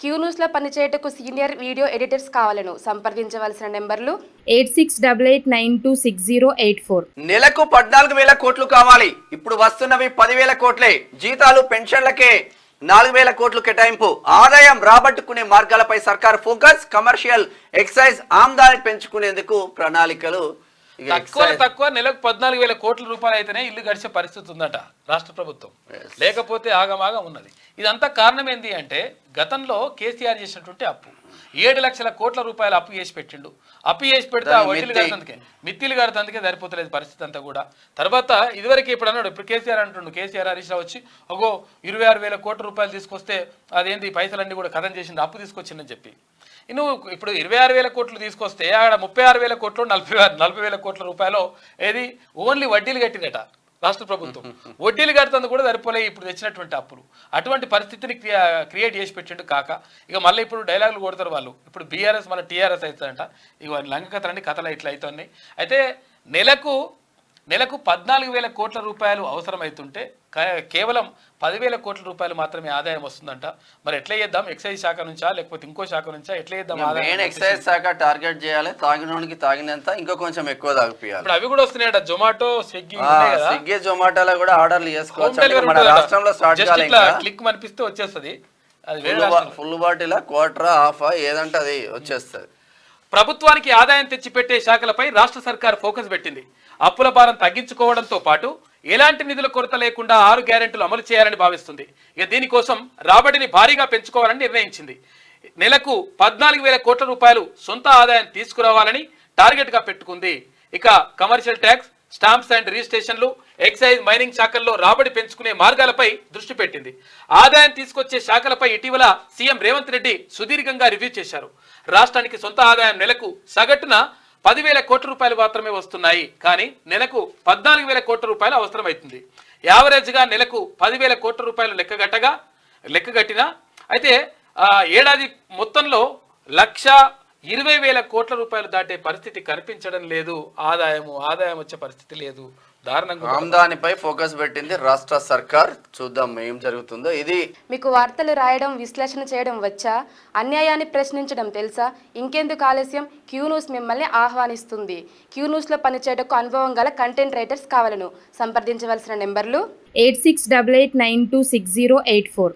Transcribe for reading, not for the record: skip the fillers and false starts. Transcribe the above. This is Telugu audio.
క్యూ న్యూస్లో పనిచేయటకు సీనియర్ వీడియో ఎడిటర్స్ కావాలను సంప్రదించవలసిన నెంబర్లు 8688966084. నెలకు 14,000 కోట్లు కావాలి. ఇప్పుడు వస్తున్నవి 10,000 కోట్లే. జీతాలు పెన్షన్లకే 4,000 కోట్లు కేటాయింపు. ఆదాయం రాబట్టుకునే మార్గాలపై సర్కార్ ఫోకస్. కమర్షియల్ ఎక్సైజ్ ఆమ్దాన్ని పెంచుకునేందుకు ప్రణాళికలు. తక్కువ నెలకు 14,000 కోట్ల రూపాయలు అయితేనే ఇల్లు గడిచే పరిస్థితి ఉందట రాష్ట్ర ప్రభుత్వం. లేకపోతే ఆగమాగం ఉన్నది. ఇదంతా కారణం ఏంటి అంటే గతంలో కేసీఆర్ చేసినటువంటి అప్పు 7 లక్షల కోట్ల రూపాయలు అప్పు చేసి పెట్టిండు. అప్పు చేసి పెడితే మిత్తిలు కడతందుకే సరిపోతలేదు పరిస్థితి అంతా కూడా. తర్వాత ఇదివరకు ఇప్పుడు అన్నాడు, ఇప్పుడు కేసీఆర్ అంటుండు, కేసీఆర్ హరీష్ రావు వచ్చి 26,000 కోట్ల రూపాయలు తీసుకొస్తే అదేంటి పైసలన్నీ కూడా కథం చేసిండు, అప్పు తీసుకొచ్చిందని చెప్పి. నువ్వు ఇప్పుడు 26,000 కోట్లు తీసుకొస్తే అక్కడ 36,000 కోట్లు 40,000 కోట్ల రూపాయలు ఏది ఓన్లీ వడ్డీలు కట్టినట రాష్ట్ర ప్రభుత్వం. వడ్డీలు కడుతుంది కూడా సరిపోలే ఇప్పుడు తెచ్చినటువంటి అప్పులు. అటువంటి పరిస్థితిని క్రియేట్ చేసి పెట్టిండు కాక ఇక మళ్ళీ ఇప్పుడు డైలాగులు కొడతారు వాళ్ళు. ఇప్పుడు బీఆర్ఎస్ మళ్ళీ టీఆర్ఎస్ అవుతుందంట. ఇక లంక కథలన్నీ కథలు ఇట్లా అవుతున్నాయి. అయితే నెలకు 14,000 కోట్ల రూపాయలు అవసరమవుతుంటే కేవలం 10,000 కోట్ల రూపాయలు మాత్రమే ఆదాయం వస్తుందంట. మరి ఎట్లా చేద్దాం? ఎక్సైజ్ శాఖ నుంచా లేకపోతే ఇంకో శాఖ నుంచా ఎట్లా చేద్దాం? ఎక్సైజ్ శాఖ టార్గెట్ చేయాలి. తాగినోనికి తాగినంత ఇంకా కొంచెం ఎక్కువ తాగిపోయాలి. ఇప్పుడు అవి కూడా వస్తున్నాయట. జొమాటో, స్విగ్గీ, జొమాటోలో కూడా ఆర్డర్లు చేసుకోవచ్చు. మన రాష్ట్రంలో స్టార్ట్ చేయాలి. క్లిక్ అనిపిస్తే వచ్చేస్తుంది. అది ఫుల్ బాటిల్ క్వార్టర్ హాఫ్ ఏదంటే అది వచ్చేస్తుంది. ప్రభుత్వానికి ఆదాయం తెచ్చిపెట్టే శాఖలపై రాష్ట్ర సర్కార్ ఫోకస్ పెట్టింది. అప్పుల భారం తగ్గించుకోవడంతో పాటు ఎలాంటి నిధుల కొరత లేకుండా 6 గ్యారెంటీలు అమలు చేయాలని భావిస్తుంది. ఇక దీనికోసం రాబడిని భారీగా పెంచుకోవాలని నిర్ణయించింది. నెలకు 14,000 కోట్ల రూపాయలు సొంత ఆదాయం తీసుకురావాలని టార్గెట్గా పెట్టుకుంది. ఇక కమర్షియల్ ట్యాక్స్, స్టాంప్స్ అండ్ రిజిస్ట్రేషన్లు, ఎక్సైజ్, మైనింగ్ శాఖల్లో రాబడి పెంచుకునే మార్గాలపై దృష్టి పెట్టింది. ఆదాయం తీసుకొచ్చే శాఖలపై ఇటీవల సీఎం రేవంత్ రెడ్డి సుదీర్ఘంగా రివ్యూ చేశారు. రాష్ట్రానికి సొంత ఆదాయం నెలకు సగటున 10,000 కోట్ల రూపాయలు మాత్రమే వస్తున్నాయి. కానీ నెలకు 14,000 కోట్ల రూపాయలు అవసరమవుతుంది. యావరేజ్గా నెలకు 10,000 కోట్ల రూపాయలు లెక్కగట్టినా అయితే ఏడాది మొత్తంలో 1,20,000 కోట్ల రూపాయలు దాటే పరిస్థితి కనిపించడం లేదు. ఆదాయం వచ్చే పరిస్థితి లేదు. ఆమ్దానిపై ఫోకస్ పెట్టింది రాష్ట్ర సర్కార్. చూద్దాం ఏం జరుగుతుందో. ఇది మీకు వార్తలు రాయడం, విశ్లేషణ చేయడం వచ్చా? అన్యాయాన్ని ప్రశ్నించడం తెలుసా? ఇంకెందుకు ఆలస్యం? క్యూ న్యూస్ మిమ్మల్ని ఆహ్వానిస్తుంది. క్యూ న్యూస్లో పనిచేయటకు అనుభవం గల కంటెంట్ రైటర్స్ కావాలను సంప్రదించవలసిన నెంబర్లు 8688966084.